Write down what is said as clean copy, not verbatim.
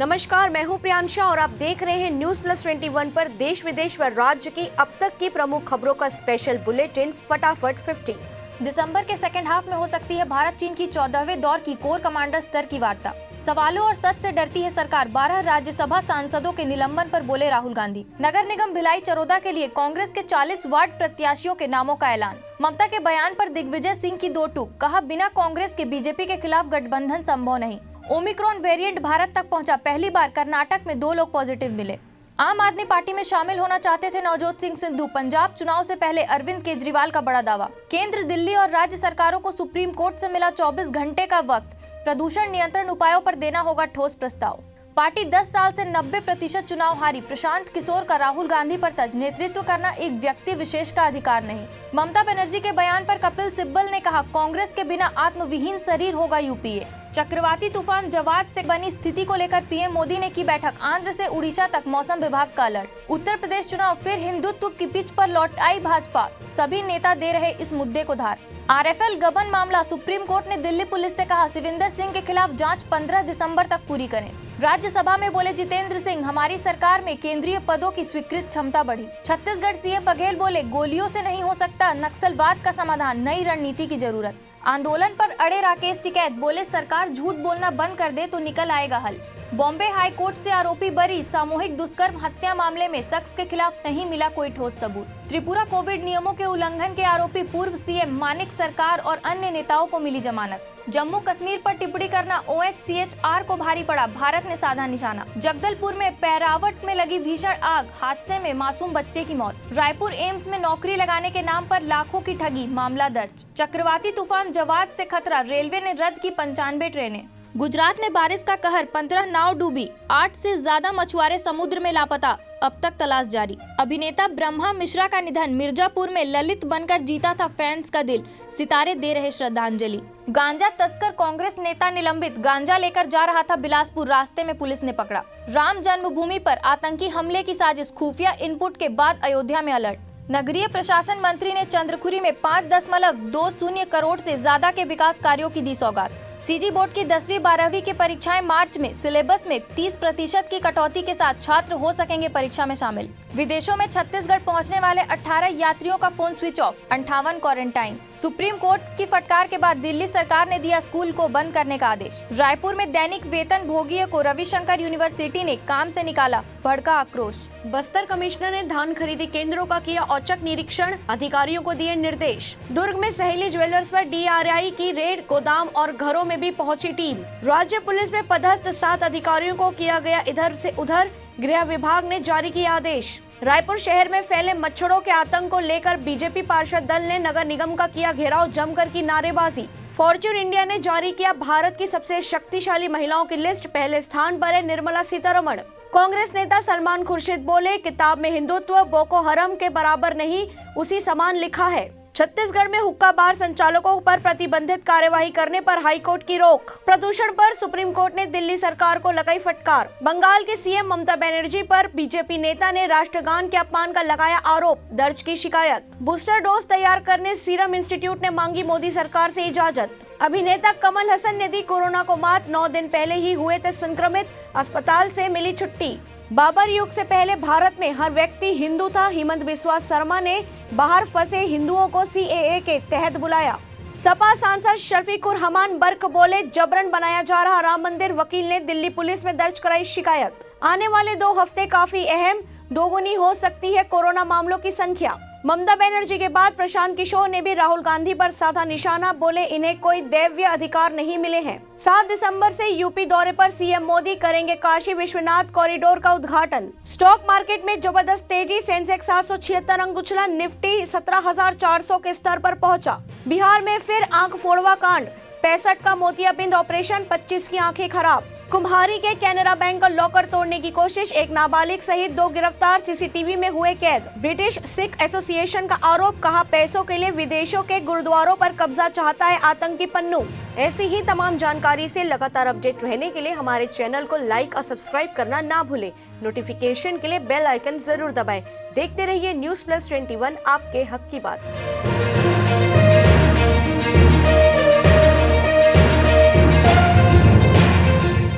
नमस्कार, मैं हूं प्रियांशा और आप देख रहे हैं न्यूज प्लस 21 पर देश विदेश व राज्य की अब तक की प्रमुख खबरों का स्पेशल बुलेटिन फटाफट 50। दिसंबर के सेकेंड हाफ में हो सकती है भारत चीन की 14वें दौर की कोर कमांडर स्तर की वार्ता। सवालों और सच से डरती है सरकार, 12 राज्यसभा सांसदों के निलंबन पर बोले राहुल गांधी। नगर निगम भिलाई चरोदा के लिए कांग्रेस के 40 वार्ड प्रत्याशियों के नामों का ऐलान। ममता के बयान पर दिग्विजय सिंह की दो टूक, कहा बिना कांग्रेस के बीजेपी के खिलाफ गठबंधन संभव नहीं। ओमिक्रॉन वेरिएंट भारत तक पहुंचा, पहली बार कर्नाटक में 2 लोग पॉजिटिव मिले। आम आदमी पार्टी में शामिल होना चाहते थे नवजोत सिंह सिद्धू, पंजाब चुनाव से पहले अरविंद केजरीवाल का बड़ा दावा। केंद्र, दिल्ली और राज्य सरकारों को सुप्रीम कोर्ट से मिला 24 घंटे का वक्त, प्रदूषण नियंत्रण उपायों पर देना होगा ठोस प्रस्ताव। पार्टी 10 साल से 90% चुनाव हारी, प्रशांत किशोर का राहुल गांधी पर तंज, नेतृत्व करना एक व्यक्ति विशेष का अधिकार नहीं। ममता बनर्जी के बयान पर कपिल सिब्बल ने कहा, कांग्रेस के बिना आत्मविहीन शरीर होगा यूपीए। चक्रवाती तूफान जवाद से बनी स्थिति को लेकर पीएम मोदी ने की बैठक, आंध्र से उड़ीसा तक मौसम विभाग का अलर्ट। उत्तर प्रदेश चुनाव फिर हिंदुत्व की पिच पर लौट आई भाजपा, सभी नेता दे रहे इस मुद्दे को धार। आरएफएल गबन मामला, सुप्रीम कोर्ट ने दिल्ली पुलिस से कहा सिविंदर सिंह के खिलाफ जांच 15 दिसंबर तक पूरी करें। राज्यसभा में बोले जितेंद्र सिंह, हमारी सरकार में केंद्रीय पदों की स्वीकृत क्षमता बढ़ी। छत्तीसगढ़ सीएम बघेल बोले गोलियों से नहीं हो सकता नक्सलवाद का समाधान, नई रणनीति की जरूरत। आंदोलन पर अड़े राकेश टिकैत, बोले सरकार झूठ बोलना बंद कर दे तो निकल आएगा हल। बॉम्बे हाई कोर्ट से आरोपी बरी, सामूहिक दुष्कर्म हत्या मामले में शख्स के खिलाफ नहीं मिला कोई ठोस सबूत। त्रिपुरा कोविड नियमों के उल्लंघन के आरोपी पूर्व सीएम मानिक सरकार और अन्य नेताओं को मिली जमानत। जम्मू कश्मीर पर टिप्पणी करना OHCHR को भारी पड़ा, भारत ने साधा निशाना। जगदलपुर में पैरावट में लगी भीषण आग, हादसे में मासूम बच्चे की मौत। रायपुर एम्स में नौकरी लगाने के नाम पर लाखों की ठगी, मामला दर्ज। चक्रवाती तूफान जवाद से खतरा, रेलवे ने रद्द की 95 ट्रेनें। गुजरात में बारिश का कहर, 15 नाव डूबी, 8 से ज्यादा मछुआरे समुद्र में लापता, अब तक तलाश जारी। अभिनेता ब्रह्मा मिश्रा का निधन, मिर्जापुर में ललित बनकर जीता था फैंस का दिल, सितारे दे रहे श्रद्धांजलि। गांजा तस्कर कांग्रेस नेता निलंबित, गांजा लेकर जा रहा था बिलासपुर, रास्ते में पुलिस ने पकड़ा। राम जन्मभूमि पर आतंकी हमले की साजिश, खुफिया इनपुट के बाद अयोध्या में अलर्ट। नगरीय प्रशासन मंत्री ने चंद्रखुरी में 5.20 करोड़ से ज्यादा के विकास कार्यों की दी सौगात। सीजी बोर्ड की 10वीं 12वीं की परीक्षाएं मार्च में, सिलेबस में 30% की कटौती के साथ छात्र हो सकेंगे परीक्षा में शामिल। विदेशों में छत्तीसगढ़ पहुंचने वाले 18 यात्रियों का phone switch off, 58 quarantine. Supreme court की फटकार के बाद दिल्ली सरकार ने दिया स्कूल को बंद करने का आदेश। रायपुर में दैनिक वेतन भोगियों को रविशंकर यूनिवर्सिटी ने काम से निकाला, भड़का आक्रोश। बस्तर कमिश्नर ने धान खरीदी केंद्रों का किया औचक निरीक्षण, अधिकारियों को दिए निर्देश। दुर्ग में सहेली ज्वेलर्स पर DRI की रेड, गोदाम और घरों में भी पहुंची टीम। राज्य पुलिस में पदस्थ 7 अधिकारियों को किया गया इधर से उधर, गृह विभाग ने जारी किया आदेश। रायपुर शहर में फैले मच्छरों के आतंक को लेकर बीजेपी पार्षद दल ने नगर निगम का किया घेराव, जमकर की नारेबाजी। फॉर्च्यून इंडिया ने जारी किया भारत की सबसे शक्तिशाली महिलाओं की लिस्ट, पहले स्थान पर है निर्मला सीतारमण। कांग्रेस नेता सलमान खुर्शीद बोले, किताब में हिंदुत्व बोको हरम के बराबर नहीं, उसी समान लिखा है। छत्तीसगढ़ में हुक्का बार संचालकों पर प्रतिबंधित कार्यवाही करने पर हाईकोर्ट की रोक। प्रदूषण पर सुप्रीम कोर्ट ने दिल्ली सरकार को लगाई फटकार। बंगाल की सीएम ममता बनर्जी पर बीजेपी नेता ने राष्ट्रगान के अपमान का लगाया आरोप, दर्ज की शिकायत। बूस्टर डोज तैयार करने सीरम इंस्टीट्यूट ने मांगी मोदी सरकार से इजाजत। अभिनेता कमल हसन ने दी कोरोना को मात, 9 दिन पहले ही हुए थे संक्रमित, अस्पताल से मिली छुट्टी। बाबर युग से पहले भारत में हर व्यक्ति हिंदू था, हिमंत बिस्वा शर्मा ने बाहर फंसे हिंदुओं को CAA के तहत बुलाया। सपा सांसद शफीकुर रहमान बर्क बोले, जबरन बनाया जा रहा राम मंदिर, वकील ने दिल्ली पुलिस में दर्ज कराई शिकायत। आने वाले 2 हफ्ते काफी अहम, दोगुनी हो सकती है कोरोना मामलों की संख्या। ममता बनर्जी के बाद प्रशांत किशोर ने भी राहुल गांधी पर साधा निशाना, बोले इन्हें कोई दैवीय अधिकार नहीं मिले हैं। 7 दिसंबर से यूपी दौरे पर सीएम मोदी करेंगे काशी विश्वनाथ कॉरिडोर का उद्घाटन। स्टॉक मार्केट में जबरदस्त तेजी, सेंसेक्स 776 अंक उछला, निफ्टी 17,400 के स्तर पर पहुंचा। बिहार में फिर आंख फोड़वा कांड, 65 का मोतियाबिंद ऑपरेशन, 25 की आंखें खराब। कुम्हारी के कैनरा बैंक का लॉकर तोड़ने की कोशिश, एक नाबालिग सहित 2 गिरफ्तार, CCTV में हुए कैद। ब्रिटिश सिख एसोसिएशन का आरोप, कहा पैसों के लिए विदेशों के गुरुद्वारों पर कब्जा चाहता है आतंकी पन्नू। ऐसी ही तमाम जानकारी से लगातार अपडेट रहने के लिए हमारे चैनल को लाइक और सब्सक्राइब करना ना भूलें। नोटिफिकेशन के लिए बेल आइकन जरूर दबाएं। देखते रहिए न्यूज प्लस 21, आपके हक की बात।